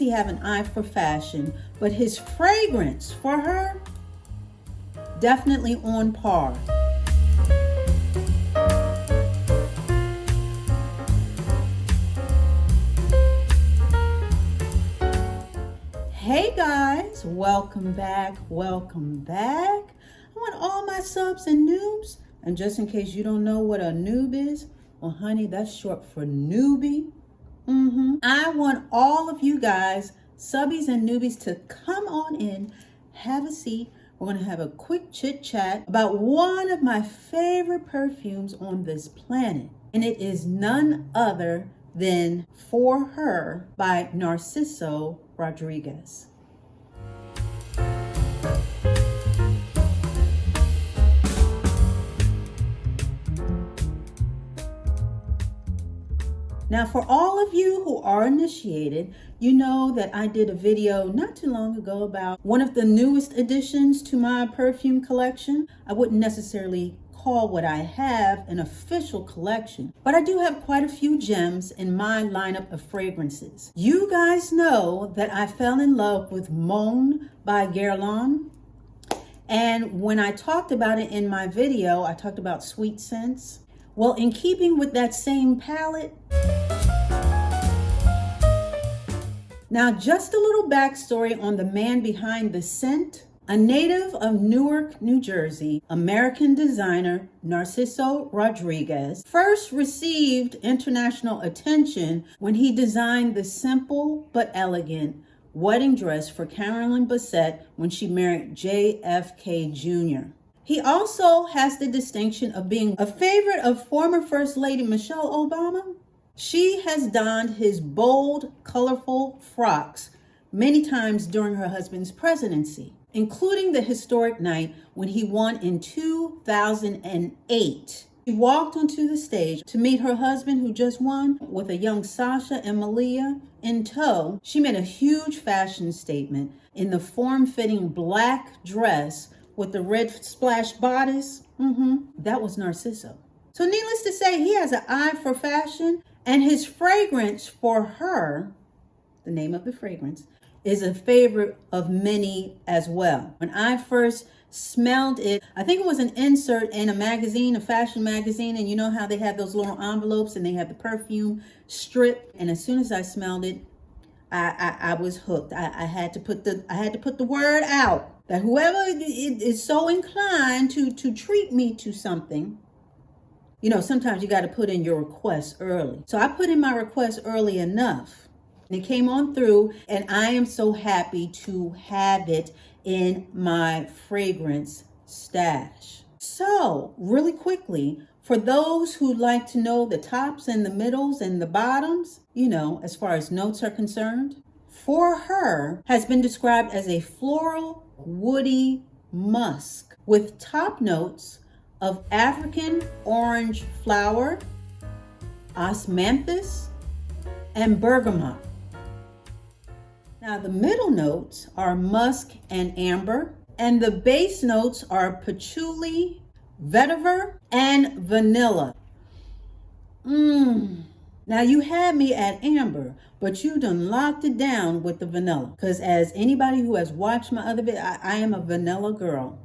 he have an eye for fashion, but his fragrance for her, definitely on par. Hey guys, welcome back, welcome back. I want all my subs and noobs, and just in case you don't know what a noob is, well honey, that's short for newbie. I want all of you guys, subbies and newbies, to come on in, have a seat. We're gonna have a quick chit chat about one of my favorite perfumes on this planet. And it is none other than For Her by Narciso Rodriguez. Now, for all of you who are initiated, you know that I did a video not too long ago about one of the newest additions to my perfume collection. I wouldn't necessarily call what I have an official collection, but I do have quite a few gems in my lineup of fragrances. You guys know that I fell in love with Mon by Guerlain. And when I talked about it in my video, I talked about sweet scents. Well, in keeping with that same palette, now just a little backstory on the man behind the scent. A native of Newark, New Jersey, American designer Narciso Rodriguez first received international attention when he designed the simple but elegant wedding dress for Carolyn Bessette when she married JFK Jr. He also has the distinction of being a favorite of former First Lady Michelle Obama. She has donned his bold, colorful frocks many times during her husband's presidency, including the historic night when he won in 2008. She walked onto the stage to meet her husband who just won with a young Sasha and Malia in tow. She made a huge fashion statement in the form-fitting black dress with the red splashed bodice. That was Narciso. So needless to say, he has an eye for fashion, and his fragrance For Her, the name of the fragrance, is a favorite of many as well. When I first smelled it, I think it was an insert in a magazine, a fashion magazine, and you know how they have those little envelopes and they have the perfume strip. And as soon as I smelled it, I was hooked. I had to put the word out that whoever is so inclined to treat me to something, you know, sometimes you got to put in your request early. So I put in my request early enough. It came on through, and I am so happy to have it in my fragrance stash. So really quickly, for those who like to know the tops and the middles and the bottoms, you know, as far as notes are concerned, For Her has been described as a floral, woody musk with top notes of African orange flower, osmanthus, and bergamot. Now the middle notes are musk and amber, and the base notes are patchouli, vetiver, and vanilla. Now you had me at amber, but you done locked it down with the vanilla. Because as anybody who has watched my other video, I am a vanilla girl.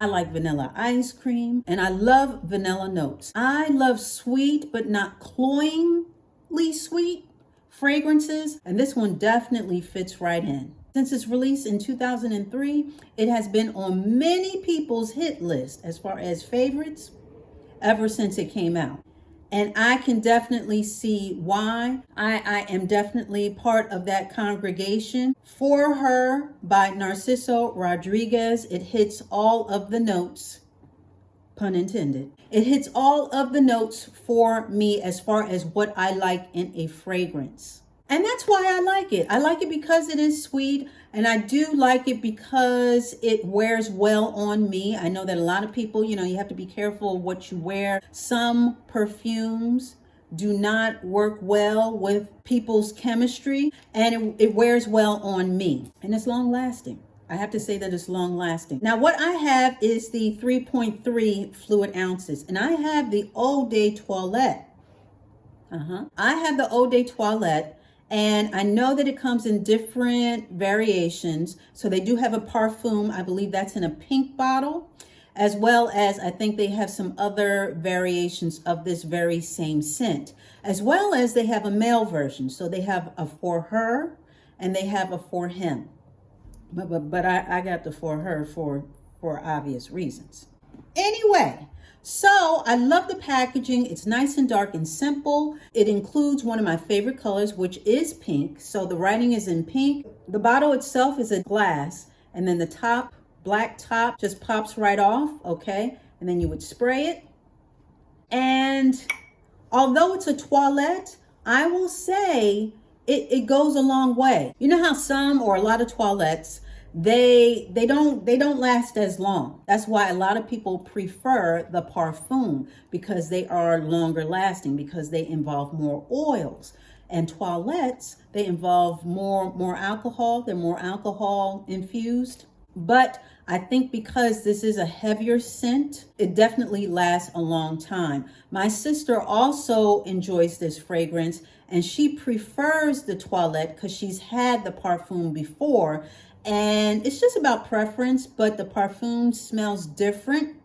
I like vanilla ice cream, and I love vanilla notes. I love sweet, but not cloyingly sweet fragrances, and this one definitely fits right in. Since its release in 2003, it has been on many people's hit list as far as favorites ever since it came out. And I can definitely see why. I am definitely part of that congregation. For Her by Narciso Rodriguez. It hits all of the notes, pun intended. It hits all of the notes for me as far as what I like in a fragrance. And that's why I like it. I like it because it is sweet, and I do like it because it wears well on me. I know that a lot of people, you know, you have to be careful of what you wear. Some perfumes do not work well with people's chemistry, and it wears well on me, and it's long lasting. I have to say that it's long lasting. Now, what I have is the 3.3 fluid ounces, and I have the Eau de Toilette. I have the Eau de Toilette, And I know that it comes in different variations. So they do have a Parfume. I believe that's in a pink bottle, as well as I think they have some other variations of this very same scent, as well as they have a male version. So they have a For Her and they have a For Him. But I got the For Her for obvious reasons. Anyway, so I love the packaging. It's nice and dark and simple. It includes one of my favorite colors, which is pink. So the writing is in pink. The bottle itself is a glass, and then the top, black top, just pops right off, okay? And then you would spray it. And although it's a toilette, I will say it goes a long way. You know how some or a lot of toilettes, they don't last as long. That's why a lot of people prefer the Parfume, because they are longer lasting, because they involve more oils. And toilettes, they involve more alcohol. They're more alcohol infused. But I think because this is a heavier scent, it definitely lasts a long time. My sister also enjoys this fragrance, and she prefers the toilette because she's had the Parfume before. And it's just about preference, but the Parfume smells different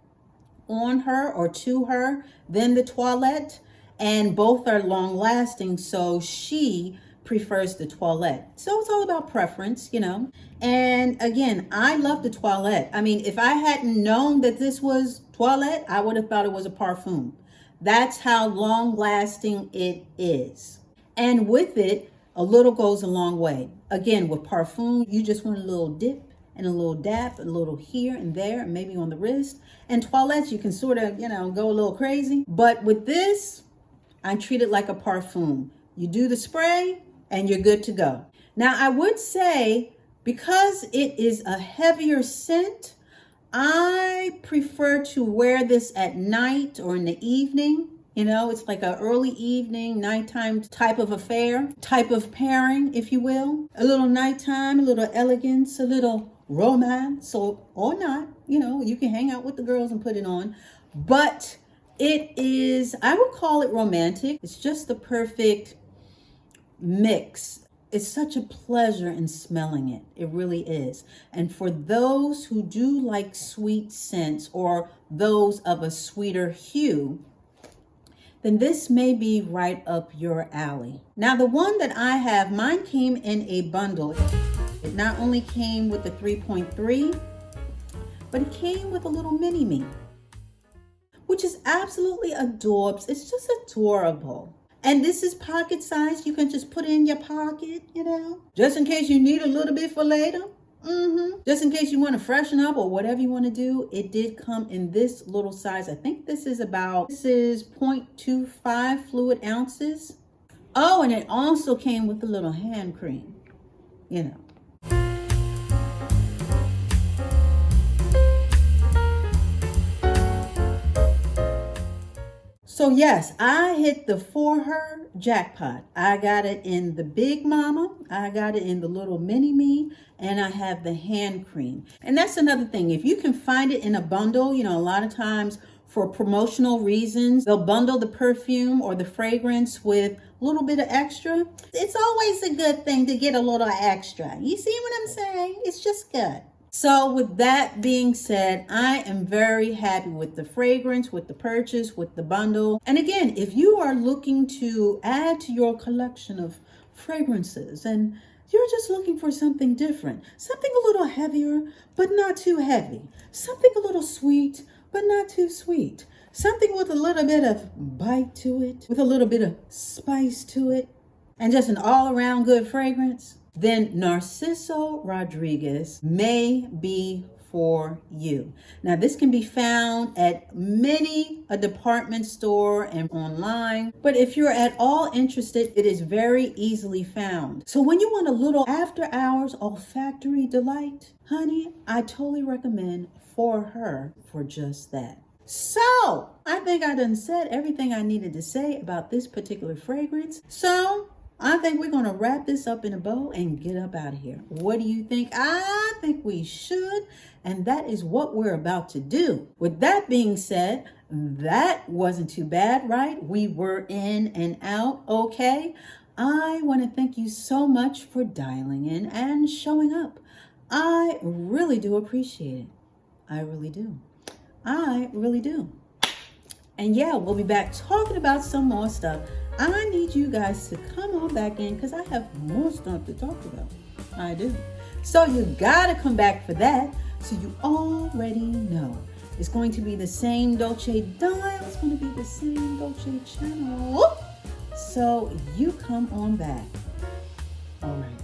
on her or to her than the toilette. And both are long lasting, so she prefers the toilette. So it's all about preference, you know. And again, I love the toilette. I mean, if I hadn't known that this was toilette, I would have thought it was a Parfume. That's how long lasting it is. And with it, a little goes a long way. Again, with Parfume, you just want a little dip and a little dab, a little here and there, and maybe on the wrist. And toilettes, you can sort of, you know, go a little crazy. But with this, I treat it like a Parfume. You do the spray and you're good to go. Now, I would say, because it is a heavier scent, I prefer to wear this at night or in the evening. You know, it's like an early evening, nighttime type of affair, type of pairing, if you will. A little nighttime, a little elegance, a little romance, or not. You know, you can hang out with the girls and put it on. But it is, I would call it romantic. It's just the perfect mix. It's such a pleasure in smelling it. It really is. And for those who do like sweet scents or those of a sweeter hue, then this may be right up your alley. Now, the one that I have, mine came in a bundle. It not only came with the 3.3, but it came with a little mini-me, which is absolutely adorbs. It's just adorable. And this is pocket size. You can just put it in your pocket, you know, just in case you need a little bit for later. Just in case you want to freshen up or whatever you want to do. It did come in this little size. I think this is 0.25 fluid ounces. Oh, and it also came with a little hand cream, you know. So yes, I hit the For Her jackpot. I got it in the Big Mama, I got it in the little mini me, and I have the hand cream. And that's another thing. If you can find it in a bundle, you know, a lot of times for promotional reasons, they'll bundle the perfume or the fragrance with a little bit of extra. It's always a good thing to get a little extra. You see what I'm saying? It's just good. So with that being said, I am very happy with the fragrance, with the purchase, with the bundle. And again, if you are looking to add to your collection of fragrances and you're just looking for something different, something a little heavier, but not too heavy, something a little sweet, but not too sweet, something with a little bit of bite to it, with a little bit of spice to it, and just an all-around good fragrance, then Narciso Rodriguez may be for you. Now, this can be found at many a department store and online, but if you're at all interested, it is very easily found. So when you want a little after hours olfactory delight, honey, I totally recommend For Her for just that. So I think I done said everything I needed to say about this particular fragrance. So I think we're going to wrap this up in a bow and get up out of here. What do you think? I think we should. And that is what we're about to do. With that being said, that wasn't too bad, right? We were in and out. Okay. I want to thank you so much for dialing in and showing up. I really do appreciate it. I really do. I really do. And yeah, we'll be back talking about some more stuff. I need you guys to come on back in because I have more stuff to talk about. I do. So you gotta come back for that. So you already know. It's going to be the same Dolce dial. It's going to be the same Dolce channel. So you come on back. All right.